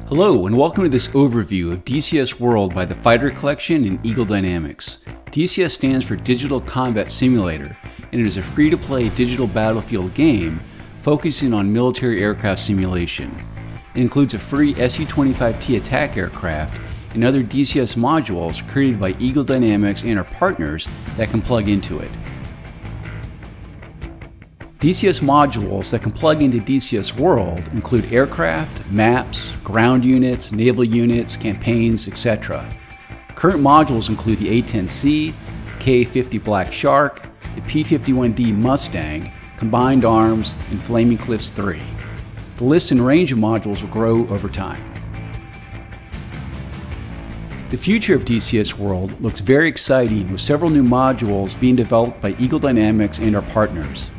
Hello and welcome to this overview of DCS World by the Fighter Collection and Eagle Dynamics. DCS stands for Digital Combat Simulator, and it is a free-to-play digital battlefield game focusing on military aircraft simulation. It includes a free Su-25T attack aircraft and other DCS modules created by Eagle Dynamics and our partners that can plug into it. DCS modules that can plug into DCS World include aircraft, maps, ground units, naval units, campaigns, etc. Current modules include the A-10C, K-50 Black Shark, the P-51D Mustang, Combined Arms, and Flaming Cliffs 3. The list and range of modules will grow over time. The future of DCS World looks very exciting, with several new modules being developed by Eagle Dynamics and our partners.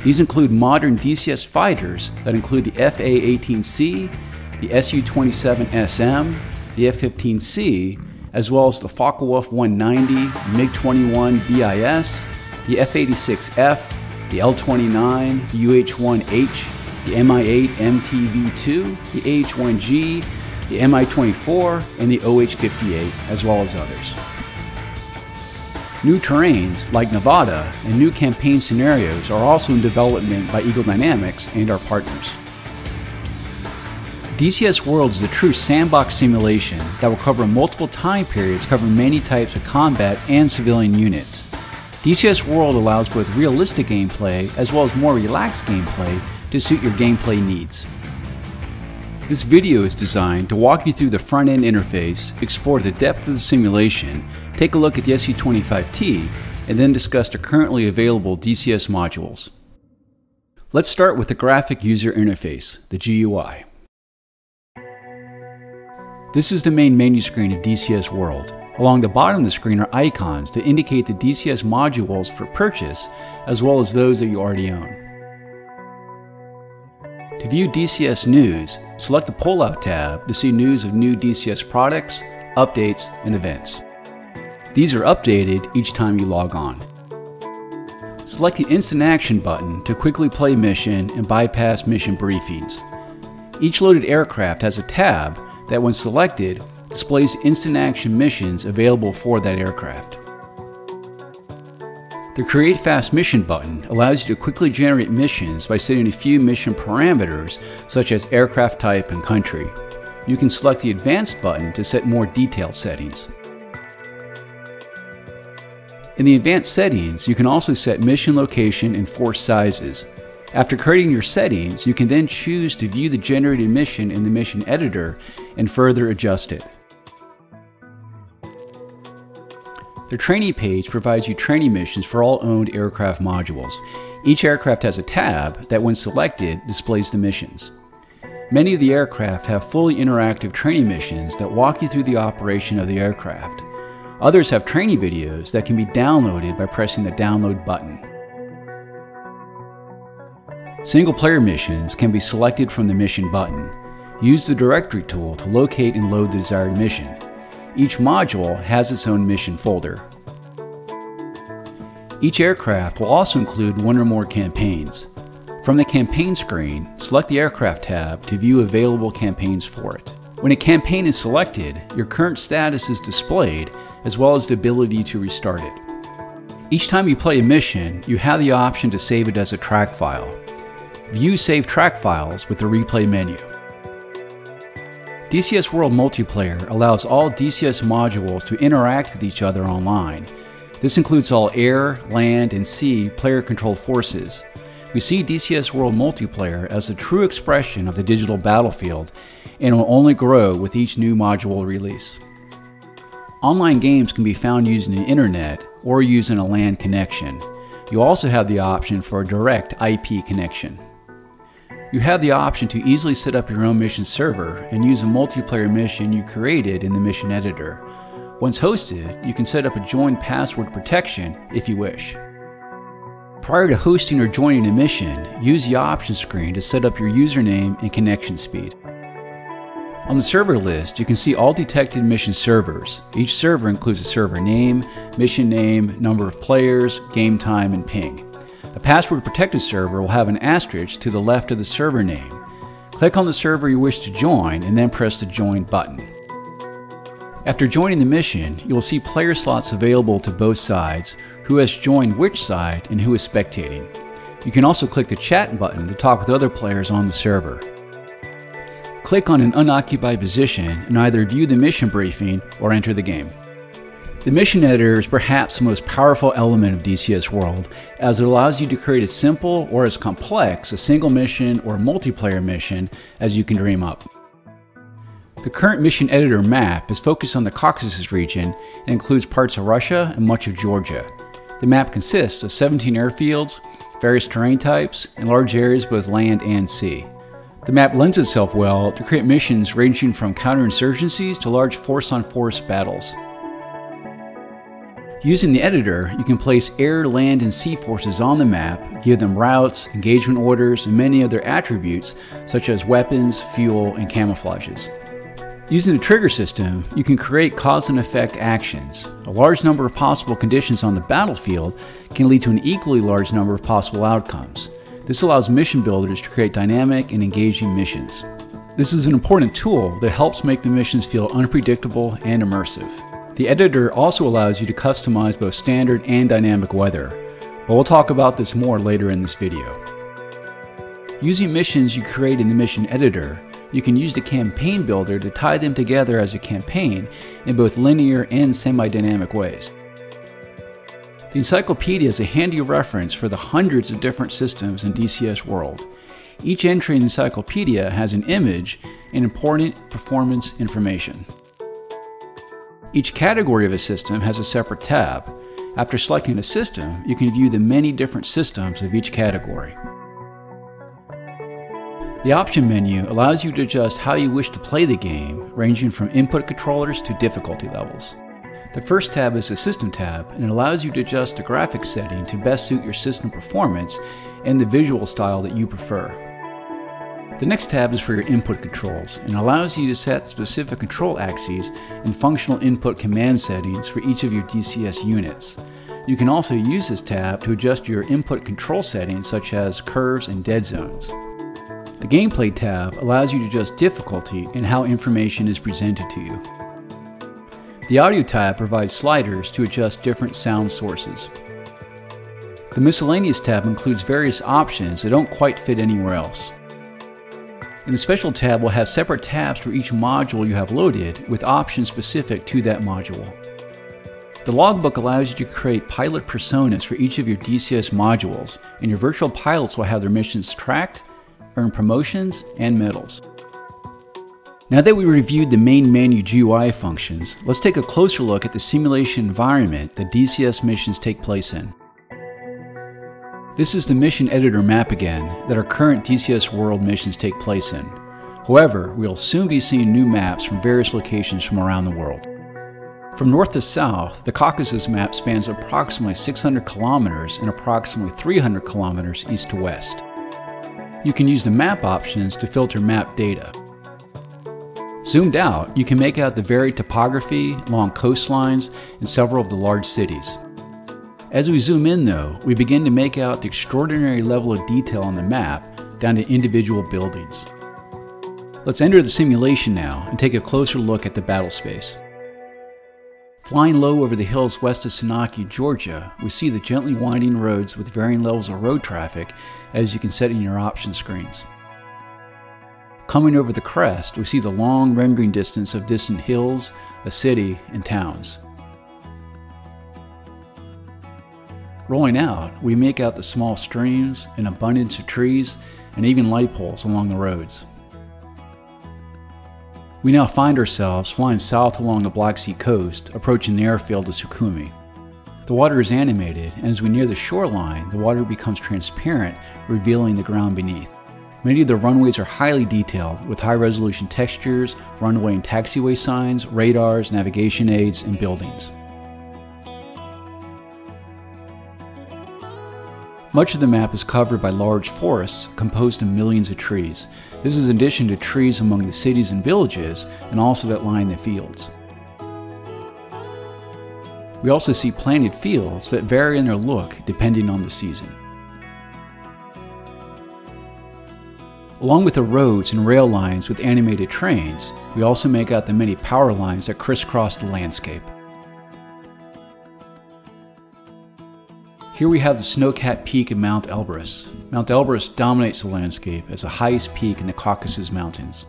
These include modern DCS fighters that include the FA-18C, the Su-27SM, the F-15C, as well as the Focke-Wulf 190, MiG-21 BIS, the F-86F, the L-29, the UH-1H, the Mi-8 MTV-2, the AH-1G, the Mi-24, and the OH-58, as well as others. New terrains, like Nevada, and new campaign scenarios are also in development by Eagle Dynamics and our partners. DCS World is a true sandbox simulation that will cover multiple time periods covering many types of combat and civilian units. DCS World allows both realistic gameplay as well as more relaxed gameplay to suit your gameplay needs. This video is designed to walk you through the front-end interface, explore the depth of the simulation, take a look at the Su-25T, and then discuss the currently available DCS modules. Let's start with the graphic user interface, the GUI. This is the main menu screen of DCS World. Along the bottom of the screen are icons to indicate the DCS modules for purchase, as well as those that you already own. To view DCS news, select the Pull-Out tab to see news of new DCS products, updates, and events. These are updated each time you log on. Select the Instant Action button to quickly play mission and bypass mission briefings. Each loaded aircraft has a tab that, when selected, displays Instant Action missions available for that aircraft. The Create Fast Mission button allows you to quickly generate missions by setting a few mission parameters such as aircraft type and country. You can select the Advanced button to set more detailed settings. In the advanced settings, you can also set mission location and force sizes. After creating your settings, you can then choose to view the generated mission in the mission editor and further adjust it. The training page provides you training missions for all owned aircraft modules. Each aircraft has a tab that, when selected, displays the missions. Many of the aircraft have fully interactive training missions that walk you through the operation of the aircraft. Others have training videos that can be downloaded by pressing the download button. Single-player missions can be selected from the mission button. Use the directory tool to locate and load the desired mission. Each module has its own mission folder. Each aircraft will also include one or more campaigns. From the campaign screen, select the aircraft tab to view available campaigns for it. When a campaign is selected, your current status is displayed, as well as the ability to restart it. Each time you play a mission, you have the option to save it as a track file. View Save Track Files with the Replay menu. DCS World Multiplayer allows all DCS modules to interact with each other online. This includes all air, land, and sea player-controlled forces. We see DCS World Multiplayer as the true expression of the digital battlefield, and will only grow with each new module release. Online games can be found using the internet or using a LAN connection. You also have the option for a direct IP connection. You have the option to easily set up your own mission server and use a multiplayer mission you created in the mission editor. Once hosted, you can set up a join password protection if you wish. Prior to hosting or joining a mission, use the options screen to set up your username and connection speed. On the server list, you can see all detected mission servers. Each server includes a server name, mission name, number of players, game time, and ping. A password-protected server will have an asterisk to the left of the server name. Click on the server you wish to join and then press the Join button. After joining the mission, you will see player slots available to both sides, who has joined which side, and who is spectating. You can also click the chat button to talk with other players on the server. Click on an unoccupied position and either view the mission briefing or enter the game. The mission editor is perhaps the most powerful element of DCS World, as it allows you to create as simple or as complex a single mission or multiplayer mission as you can dream up. The current mission editor map is focused on the Caucasus region and includes parts of Russia and much of Georgia. The map consists of 17 airfields, various terrain types, and large areas both land and sea. The map lends itself well to create missions ranging from counterinsurgencies to large force-on-force battles. Using the editor, you can place air, land, and sea forces on the map, give them routes, engagement orders, and many other attributes such as weapons, fuel, and camouflages. Using the trigger system, you can create cause and effect actions. A large number of possible conditions on the battlefield can lead to an equally large number of possible outcomes. This allows mission builders to create dynamic and engaging missions. This is an important tool that helps make the missions feel unpredictable and immersive. The editor also allows you to customize both standard and dynamic weather, but we'll talk about this more later in this video. Using missions you create in the mission editor, you can use the campaign builder to tie them together as a campaign in both linear and semi-dynamic ways. The encyclopedia is a handy reference for the hundreds of different systems in DCS World. Each entry in the encyclopedia has an image and important performance information. Each category of a system has a separate tab. After selecting a system, you can view the many different systems of each category. The option menu allows you to adjust how you wish to play the game, ranging from input controllers to difficulty levels. The first tab is the System tab, and it allows you to adjust the graphics setting to best suit your system performance and the visual style that you prefer. The next tab is for your input controls, and allows you to set specific control axes and functional input command settings for each of your DCS units. You can also use this tab to adjust your input control settings such as curves and dead zones. The Gameplay tab allows you to adjust difficulty and how information is presented to you. The Audio tab provides sliders to adjust different sound sources. The Miscellaneous tab includes various options that don't quite fit anywhere else. And the Special tab will have separate tabs for each module you have loaded with options specific to that module. The Logbook allows you to create pilot personas for each of your DCS modules, and your virtual pilots will have their missions tracked, earn promotions, and medals. Now that we reviewed the main menu GUI functions, let's take a closer look at the simulation environment that DCS missions take place in. This is the mission editor map again that our current DCS World missions take place in. However, we'll soon be seeing new maps from various locations from around the world. From north to south, the Caucasus map spans approximately 600 kilometers and approximately 300 kilometers east to west. You can use the map options to filter map data. Zoomed out, you can make out the varied topography, long coastlines, and several of the large cities. As we zoom in though, we begin to make out the extraordinary level of detail on the map down to individual buildings. Let's enter the simulation now and take a closer look at the battle space. Flying low over the hills west of Sanaki, Georgia, we see the gently winding roads with varying levels of road traffic as you can set in your option screens. Coming over the crest, we see the long rendering distance of distant hills, a city, and towns. Rolling out, we make out the small streams, an abundance of trees, and even light poles along the roads. We now find ourselves flying south along the Black Sea coast, approaching the airfield of Sukhumi. The water is animated, and as we near the shoreline, the water becomes transparent, revealing the ground beneath. Many of the runways are highly detailed, with high-resolution textures, runway and taxiway signs, radars, navigation aids, and buildings. Much of the map is covered by large forests composed of millions of trees. This is in addition to trees among the cities and villages, and also that line the fields. We also see planted fields that vary in their look depending on the season. Along with the roads and rail lines with animated trains, we also make out the many power lines that crisscross the landscape. Here we have the snow-capped peak of Mount Elbrus. Mount Elbrus dominates the landscape as the highest peak in the Caucasus Mountains.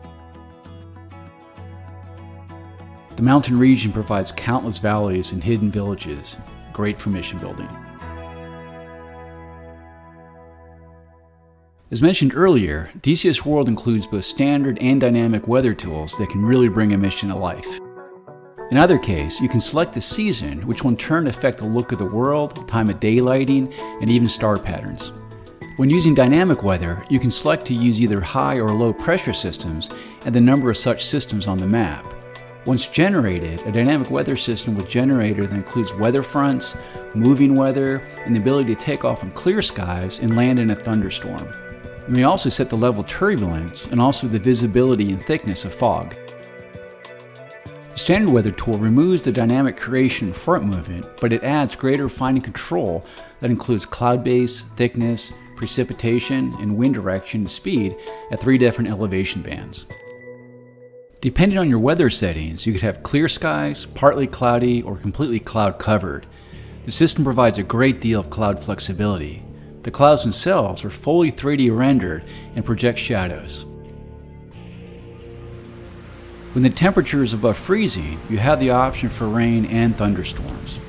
The mountain region provides countless valleys and hidden villages, great for mission building. As mentioned earlier, DCS World includes both standard and dynamic weather tools that can really bring a mission to life. In either case, you can select a season, which will in turn affect the look of the world, time of day lighting, and even star patterns. When using dynamic weather, you can select to use either high or low pressure systems and the number of such systems on the map. Once generated, a dynamic weather system with generator that includes weather fronts, moving weather, and the ability to take off in clear skies and land in a thunderstorm. You may also set the level of turbulence and also the visibility and thickness of fog. The standard weather tool removes the dynamic creation and front movement, but it adds greater finding control that includes cloud base, thickness, precipitation, and wind direction and speed at 3 different elevation bands. Depending on your weather settings, you could have clear skies, partly cloudy, or completely cloud covered. The system provides a great deal of cloud flexibility. The clouds themselves are fully 3D rendered and project shadows. When the temperature is above freezing, you have the option for rain and thunderstorms.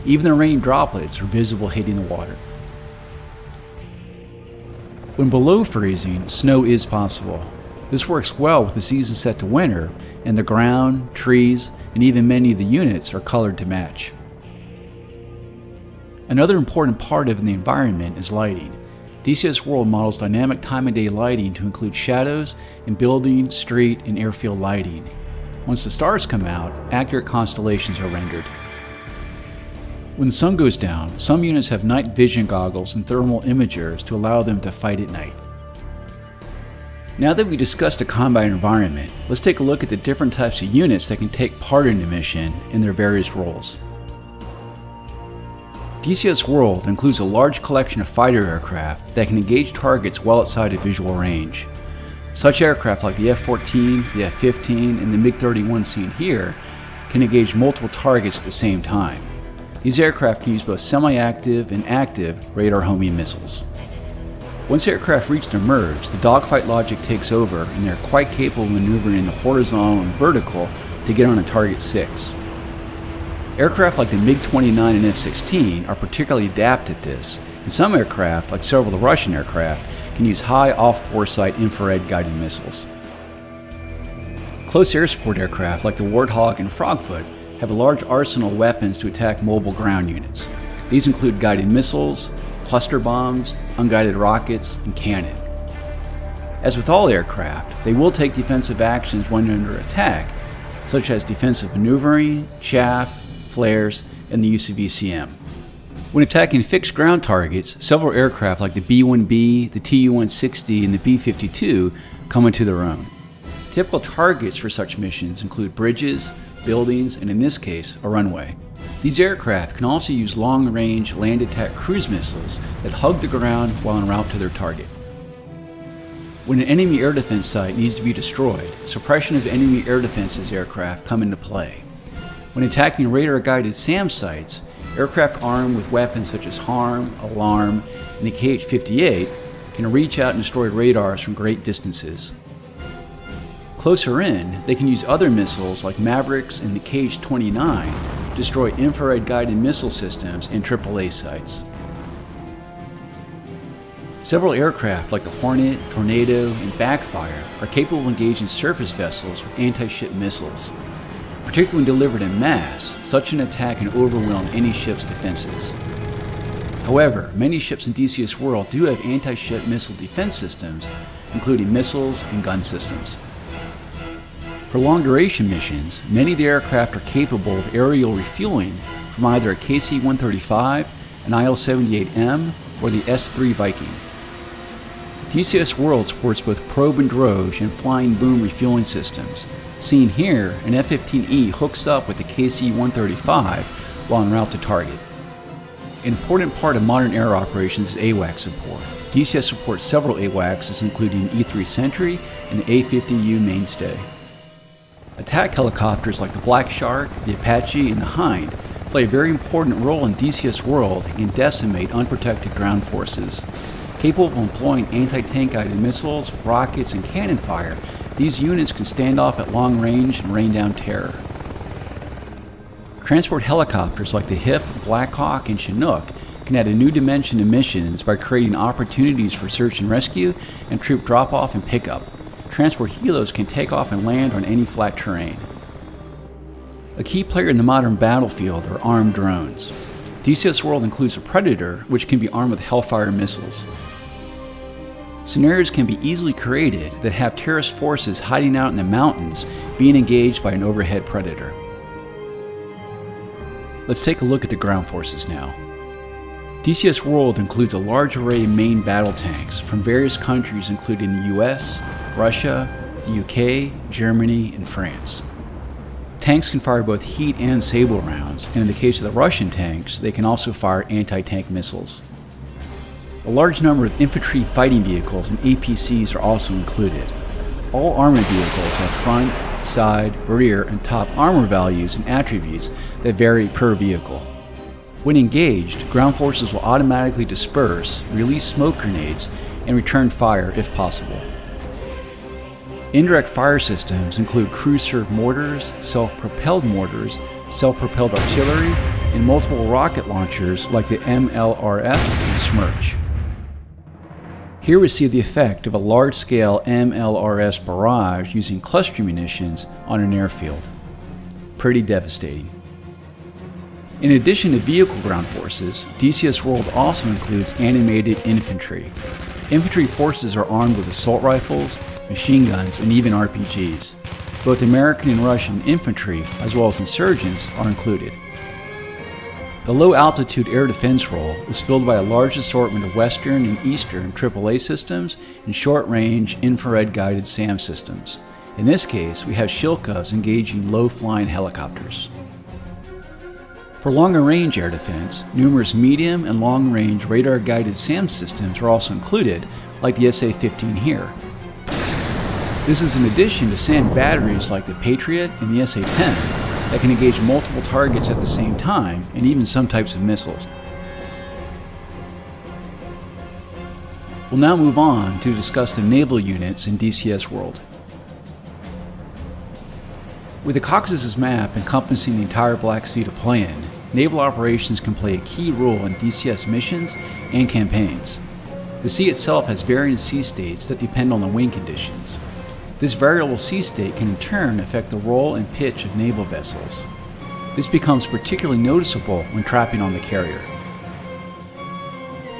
Even the rain droplets are visible hitting the water. When below freezing, snow is possible. This works well with the season set to winter, and the ground, trees, and even many of the units are colored to match. Another important part of the environment is lighting. DCS World models dynamic time of day lighting to include shadows and building, street, and airfield lighting. Once the stars come out, accurate constellations are rendered. When the sun goes down, some units have night vision goggles and thermal imagers to allow them to fight at night. Now that we discussed the combat environment, let's take a look at the different types of units that can take part in the mission in their various roles. DCS World includes a large collection of fighter aircraft that can engage targets well outside of visual range. Such aircraft like the F-14, the F-15, and the MiG-31 seen here can engage multiple targets at the same time. These aircraft can use both semi-active and active radar homing missiles. Once aircraft reach their merge, the dogfight logic takes over and they are quite capable of maneuvering in the horizontal and vertical to get on a target 6. Aircraft like the MiG-29 and F-16 are particularly adept at this, and some aircraft, like several of the Russian aircraft, can use high off-bore sight infrared guided missiles. Close air support aircraft like the Warthog and Frogfoot have a large arsenal of weapons to attack mobile ground units. These include guided missiles, cluster bombs, unguided rockets, and cannon. As with all aircraft, they will take defensive actions when under attack, such as defensive maneuvering, chaff, flares, and the use of ECM. When attacking fixed ground targets, several aircraft like the B-1B, the Tu-160, and the B-52 come into their own. Typical targets for such missions include bridges, buildings, and in this case, a runway. These aircraft can also use long-range land attack cruise missiles that hug the ground while en route to their target. When an enemy air defense site needs to be destroyed, suppression of enemy air defenses aircraft come into play. When attacking radar-guided SAM sites, aircraft armed with weapons such as HARM, ALARM, and the KH-58 can reach out and destroy radars from great distances. Closer in, they can use other missiles like Mavericks and the KH-29 to destroy infrared-guided missile systems and AAA sites. Several aircraft like the Hornet, Tornado, and Backfire are capable of engaging surface vessels with anti-ship missiles. Particularly when delivered en masse, such an attack can overwhelm any ship's defenses. However, many ships in DCS World do have anti-ship missile defense systems, including missiles and gun systems. For long-duration missions, many of the aircraft are capable of aerial refueling from either a KC-135, an IL-78M, or the S-3 Viking. DCS World supports both probe and drogue and flying boom refueling systems. Seen here, an F-15E hooks up with the KC-135 while en route to target. An important part of modern air operations is AWACS support. DCS supports several AWACSs, including E-3 Sentry and the A-50U Mainstay. Attack helicopters like the Black Shark, the Apache, and the Hind play a very important role in DCS World and can decimate unprotected ground forces. Capable of employing anti-tank guided missiles, rockets, and cannon fire, these units can stand off at long range and rain down terror. Transport helicopters like the HIP, Black Hawk, and Chinook can add a new dimension to missions by creating opportunities for search and rescue and troop drop-off and pickup. Transport helos can take off and land on any flat terrain. A key player in the modern battlefield are armed drones. DCS World includes a Predator, which can be armed with Hellfire missiles. Scenarios can be easily created that have terrorist forces hiding out in the mountains being engaged by an overhead Predator. Let's take a look at the ground forces now. DCS World includes a large array of main battle tanks from various countries including the US, Russia, the UK, Germany, and France. Tanks can fire both heat and sable rounds, and in the case of the Russian tanks, they can also fire anti-tank missiles. A large number of infantry fighting vehicles and APCs are also included. All armored vehicles have front, side, rear, and top armor values and attributes that vary per vehicle. When engaged, ground forces will automatically disperse, release smoke grenades, and return fire if possible. Indirect fire systems include crew-served mortars, self-propelled mortars, self-propelled artillery, and multiple rocket launchers like the MLRS and Smerch. Here we see the effect of a large-scale MLRS barrage using cluster munitions on an airfield. Pretty devastating. In addition to vehicle ground forces, DCS World also includes animated infantry. Infantry forces are armed with assault rifles, machine guns, and even RPGs. Both American and Russian infantry, as well as insurgents, are included. The low-altitude air defense role is filled by a large assortment of Western and Eastern AAA systems and short-range infrared-guided SAM systems. In this case, we have Shilkas engaging low-flying helicopters. For longer-range air defense, numerous medium and long-range radar-guided SAM systems are also included, like the SA-15 here. This is in addition to SAM batteries like the Patriot and the SA-10 that can engage multiple targets at the same time, and even some types of missiles. We'll now move on to discuss the naval units in DCS World. With the Caucasus map encompassing the entire Black Sea to play in, naval operations can play a key role in DCS missions and campaigns. The sea itself has varying sea states that depend on the wind conditions. This variable sea state can in turn affect the role and pitch of naval vessels. This becomes particularly noticeable when trapping on the carrier.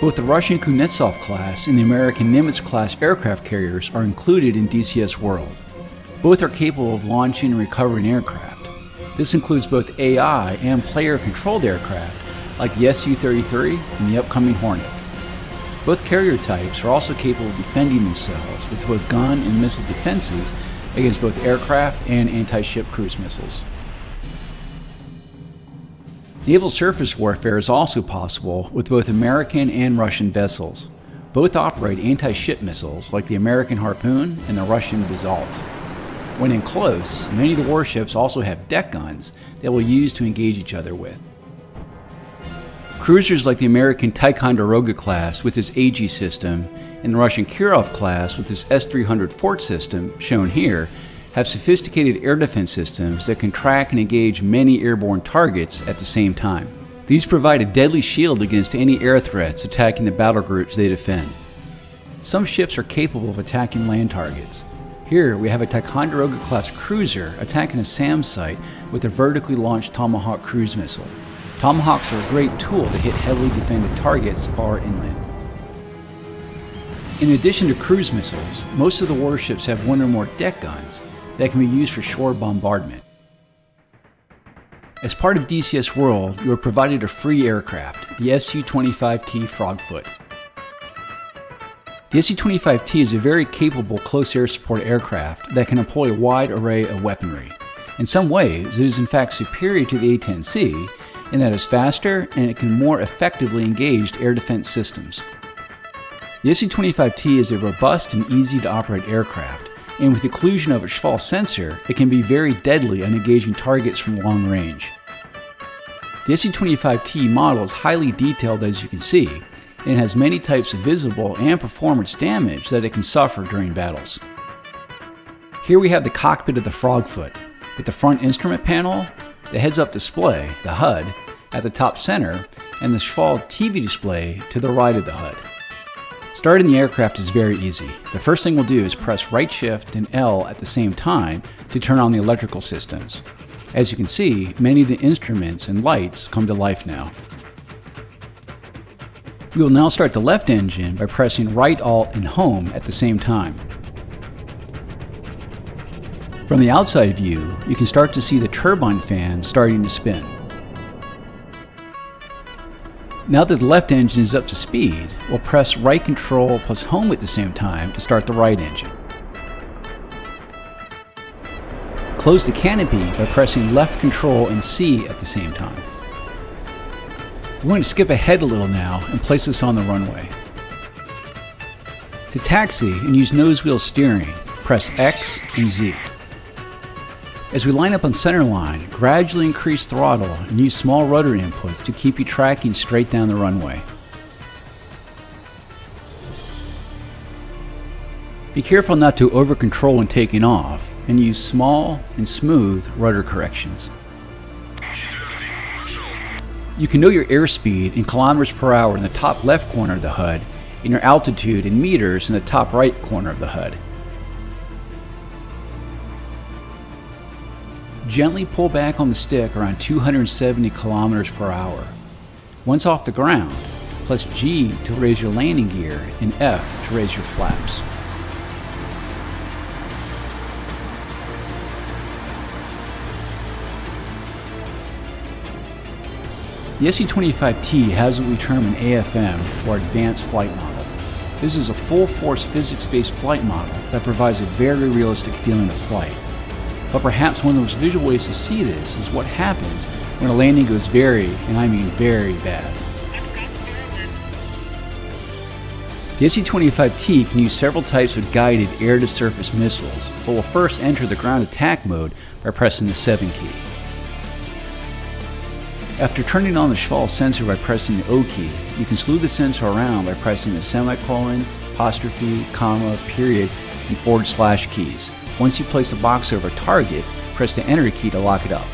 Both the Russian Kuznetsov class and the American Nimitz class aircraft carriers are included in DCS World. Both are capable of launching and recovering aircraft. This includes both AI and player-controlled aircraft like the Su-33 and the upcoming Hornet. Both carrier types are also capable of defending themselves with both gun and missile defenses against both aircraft and anti-ship cruise missiles. Naval surface warfare is also possible with both American and Russian vessels. Both operate anti-ship missiles like the American Harpoon and the Russian Basalt. When in close, many of the warships also have deck guns that will use to engage each other with. Cruisers like the American Ticonderoga class with its AG system and the Russian Kirov class with its S-300 Fort system, shown here, have sophisticated air defense systems that can track and engage many airborne targets at the same time. These provide a deadly shield against any air threats attacking the battle groups they defend. Some ships are capable of attacking land targets. Here we have a Ticonderoga class cruiser attacking a SAM site with a vertically launched Tomahawk cruise missile. Tomahawks are a great tool to hit heavily defended targets far inland. In addition to cruise missiles, most of the warships have one or more deck guns that can be used for shore bombardment. As part of DCS World, you are provided a free aircraft, the Su-25T Frogfoot. The Su-25T is a very capable close air support aircraft that can employ a wide array of weaponry. In some ways, it is in fact superior to the A-10C, in that it's faster and it can more effectively engage air defense systems. The Su-25T is a robust and easy to operate aircraft, and with the inclusion of a Schwall sensor, it can be very deadly on engaging targets from long range. The Su-25T model is highly detailed, as you can see, and it has many types of visible and performance damage that it can suffer during battles. Here we have the cockpit of the Frogfoot, with the front instrument panel, the heads-up display, the HUD, at the top center, and the Schwall TV display to the right of the HUD. Starting the aircraft is very easy. The first thing we'll do is press right shift and L at the same time to turn on the electrical systems. As you can see, many of the instruments and lights come to life now. We will now start the left engine by pressing right Alt and Home at the same time. From the outside view, you can start to see the turbine fan starting to spin. Now that the left engine is up to speed, we'll press right control plus home at the same time to start the right engine. Close the canopy by pressing left control and C at the same time. We're going to skip ahead a little now and place this on the runway. To taxi and use nose wheel steering, press X and Z. As we line up on center line, gradually increase throttle and use small rudder inputs to keep you tracking straight down the runway. Be careful not to over-control when taking off, and use small and smooth rudder corrections. You can know your airspeed in kilometers per hour in the top left corner of the HUD, and your altitude in meters in the top right corner of the HUD. Gently pull back on the stick around 270 kilometers per hour. Once off the ground, press G to raise your landing gear and F to raise your flaps. The Su-25T has what we term an AFM, or Advanced Flight Model. This is a full-force physics-based flight model that provides a very realistic feeling of flight. But perhaps one of the most visual ways to see this is what happens when a landing goes very, and I mean very, bad. The Su-25T can use several types of guided air-to-surface missiles, but will first enter the ground attack mode by pressing the 7 key. After turning on the Schwall sensor by pressing the O key, you can slew the sensor around by pressing the semicolon, apostrophe, comma, period, and / keys. Once you place the box over a target, press the Enter key to lock it up.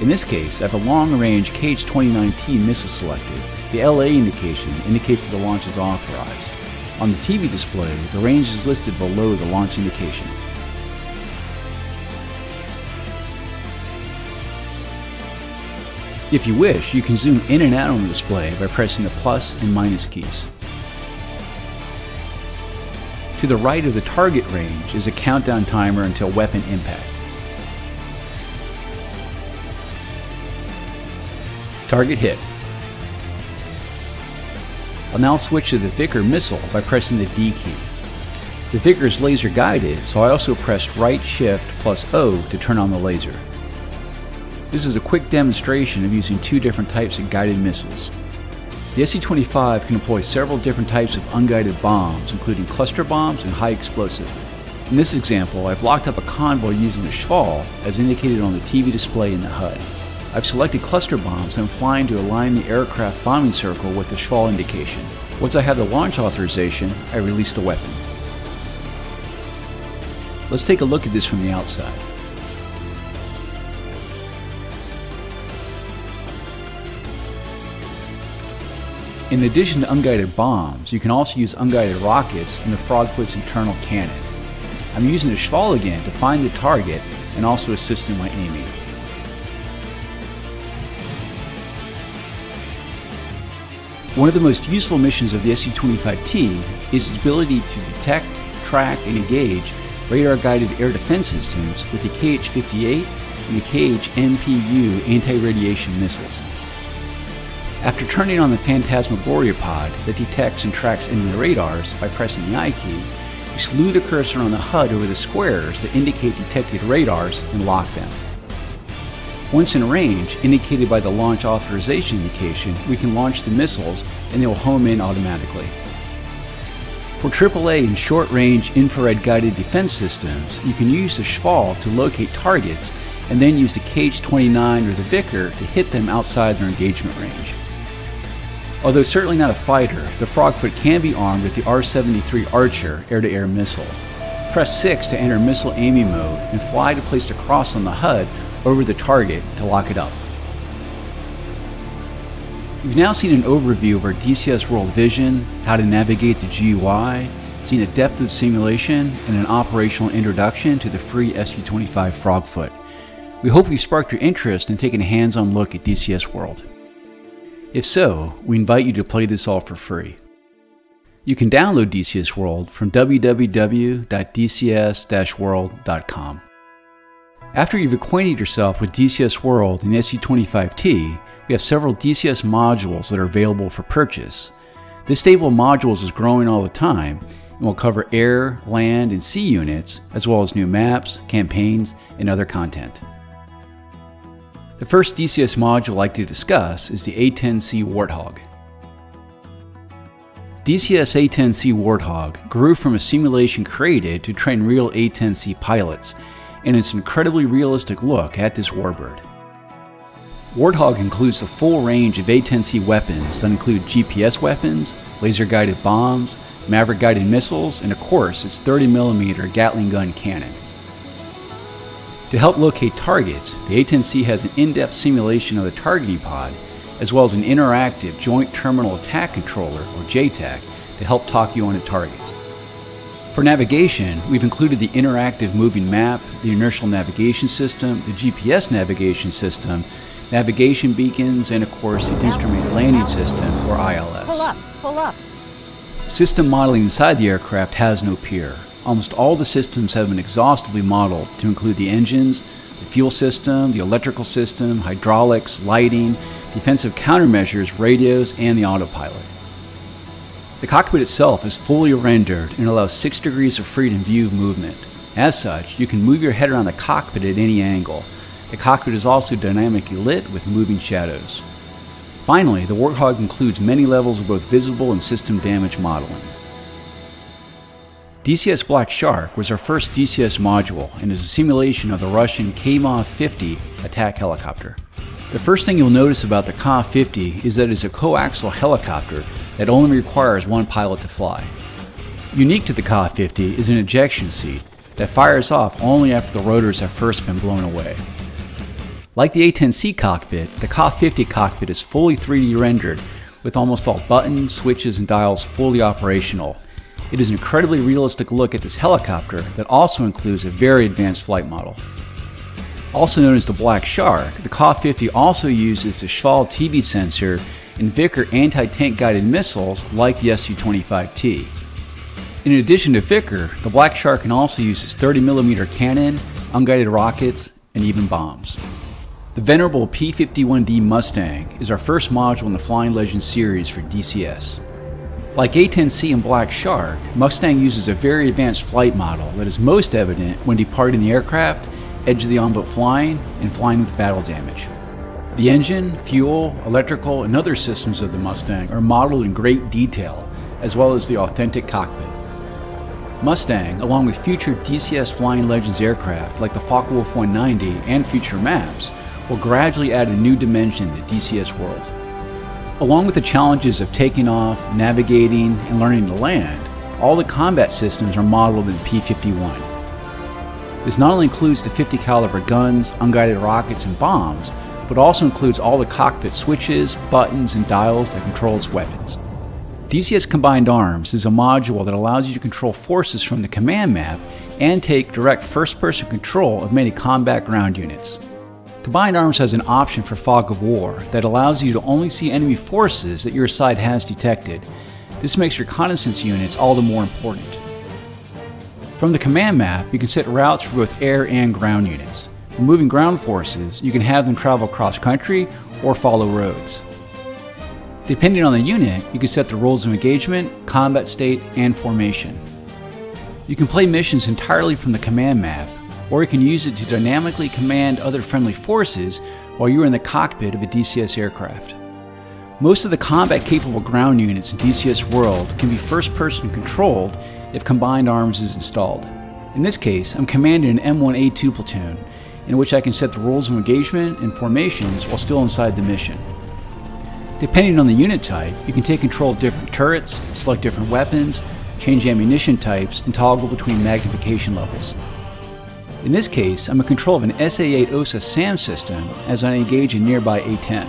In this case, I have a long-range KH-29T missile selected. The LA indication indicates that the launch is authorized. On the TV display, the range is listed below the launch indication. If you wish, you can zoom in and out on the display by pressing the plus and minus keys. To the right of the target range is a countdown timer until weapon impact. Target hit. I'll now switch to the Vickers missile by pressing the D key. The Vickers is laser guided, so I also pressed right shift plus O to turn on the laser. This is a quick demonstration of using two different types of guided missiles. The Su-25 can employ several different types of unguided bombs, including cluster bombs and high explosive. In this example, I've locked up a convoy using a Schwall, as indicated on the TV display in the HUD. I've selected cluster bombs and I'm flying to align the aircraft bombing circle with the Schwall indication. Once I have the launch authorization, I release the weapon. Let's take a look at this from the outside. In addition to unguided bombs, you can also use unguided rockets in the Frogfoot's internal cannon. I'm using the Schwall again to find the target and also assist in my aiming. One of the most useful missions of the Su-25T is its ability to detect, track, and engage radar-guided air defense systems with the KH-58 and the KH-NPU anti-radiation missiles. After turning on the Phantasmagoria pod that detects and tracks enemy radars by pressing the I key, you slew the cursor on the HUD over the squares that indicate detected radars and lock them. Once in range, indicated by the launch authorization indication, we can launch the missiles and they will home in automatically. For AAA and short-range infrared guided defense systems, you can use the Shkval to locate targets and then use the Kh-29 or the Vickr to hit them outside their engagement range. Although certainly not a fighter, the Frogfoot can be armed with the R-73 Archer air-to-air missile. Press 6 to enter missile aiming mode and fly to place the cross on the HUD over the target to lock it up. You've now seen an overview of our DCS World Vision, how to navigate the GUI, seen the depth of the simulation, and an operational introduction to the free Su-25 Frogfoot. We hope we've sparked your interest in taking a hands-on look at DCS World. If so, we invite you to play this all for free. You can download DCS World from www.dcs-world.com. After you've acquainted yourself with DCS World and Su-25T, we have several DCS modules that are available for purchase. This stable of modules is growing all the time and will cover air, land, and sea units, as well as new maps, campaigns, and other content. The first DCS module I'd like to discuss is the A-10C Warthog. DCS A-10C Warthog grew from a simulation created to train real A-10C pilots, and it's an incredibly realistic look at this warbird. Warthog includes the full range of A-10C weapons that include GPS weapons, laser-guided bombs, Maverick-guided missiles, and of course its 30mm Gatling gun cannon. To help locate targets, the A-10C has an in-depth simulation of the targeting pod, as well as an interactive Joint Terminal Attack Controller, or JTAC, to help talk you onto targets. For navigation, we've included the interactive moving map, the inertial navigation system, the GPS navigation system, navigation beacons, and of course the instrument landing system, or ILS. Pull up. System modeling inside the aircraft has no peer. Almost all the systems have been exhaustively modeled to include the engines, the fuel system, the electrical system, hydraulics, lighting, defensive countermeasures, radios, and the autopilot. The cockpit itself is fully rendered and allows 6 degrees of freedom view movement. As such, you can move your head around the cockpit at any angle. The cockpit is also dynamically lit with moving shadows. Finally, the Warthog includes many levels of both visible and system damage modeling. DCS Black Shark was our first DCS module and is a simulation of the Russian Kmov-50 attack helicopter. The first thing you'll notice about the Kmov-50 is that it is a coaxial helicopter that only requires one pilot to fly. Unique to the Kmov-50 is an ejection seat that fires off only after the rotors have first been blown away. Like the A-10C cockpit, the Kmov-50 cockpit is fully 3D rendered with almost all buttons, switches, and dials fully operational. It is an incredibly realistic look at this helicopter that also includes a very advanced flight model. Also known as the Black Shark, the Kmov-50 also uses the Shkval TV sensor and Vickr anti-tank guided missiles like the Su-25T. In addition to Vickr, the Black Shark can also use its 30mm cannon, unguided rockets, and even bombs. The venerable P-51D Mustang is our first module in the Flying Legends series for DCS. Like A-10C and Black Shark, Mustang uses a very advanced flight model that is most evident when departing the aircraft, edge of the envelope flying, and flying with battle damage. The engine, fuel, electrical, and other systems of the Mustang are modeled in great detail, as well as the authentic cockpit. Mustang, along with future DCS Flying Legends aircraft like the Focke-Wulf 190 and future maps, will gradually add a new dimension to DCS World. Along with the challenges of taking off, navigating, and learning to land, all the combat systems are modeled in P-51. This not only includes the 50 caliber guns, unguided rockets, and bombs, but also includes all the cockpit switches, buttons, and dials that control its weapons. DCS Combined Arms is a module that allows you to control forces from the command map and take direct first-person control of many combat ground units. Combined Arms has an option for Fog of War that allows you to only see enemy forces that your side has detected. This makes reconnaissance units all the more important. From the command map, you can set routes for both air and ground units. For moving ground forces, you can have them travel cross-country or follow roads. Depending on the unit, you can set the roles of engagement, combat state, and formation. You can play missions entirely from the command map, or you can use it to dynamically command other friendly forces while you are in the cockpit of a DCS aircraft. Most of the combat-capable ground units in DCS World can be first-person controlled if Combined Arms is installed. In this case, I'm commanding an M1A2 platoon, in which I can set the rules of engagement and formations while still inside the mission. Depending on the unit type, you can take control of different turrets, select different weapons, change ammunition types, and toggle between magnification levels. In this case, I'm in control of an SA-8 OSA SAM system as I engage a nearby A-10.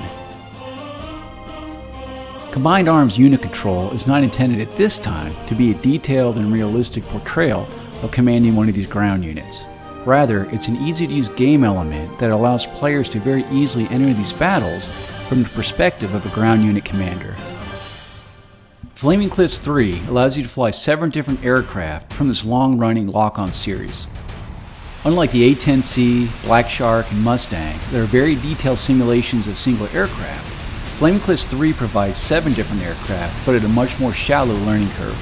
Combined Arms unit control is not intended at this time to be a detailed and realistic portrayal of commanding one of these ground units. Rather, it's an easy-to-use game element that allows players to very easily enter these battles from the perspective of a ground unit commander. Flaming Cliffs 3 allows you to fly 7 different aircraft from this long-running lock-on series. Unlike the A-10C, Black Shark, and Mustang, that are very detailed simulations of single aircraft, Flaming Cliffs 3 provides 7 different aircraft, but at a much more shallow learning curve.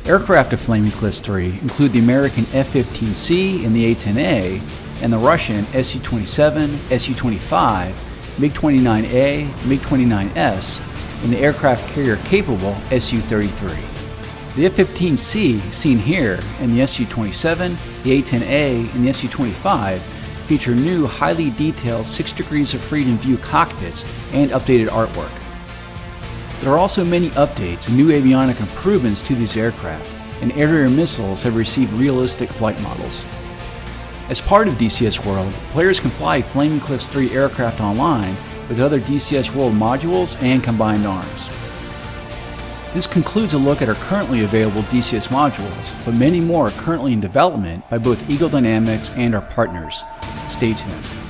Aircraft of Flaming Cliffs 3 include the American F-15C and the A-10A, and the Russian Su-27, Su-25, MiG-29A, MiG-29S, and the aircraft carrier-capable Su-33. The F-15C, seen here, and the Su-27, the A-10A, and the Su-25 feature new, highly detailed 6 degrees of freedom view cockpits and updated artwork. There are also many updates and new avionic improvements to these aircraft, and air-to-air missiles have received realistic flight models. As part of DCS World, players can fly Flaming Cliffs 3 aircraft online with other DCS World modules and Combined Arms. This concludes a look at our currently available DCS modules, but many more are currently in development by both Eagle Dynamics and our partners. Stay tuned.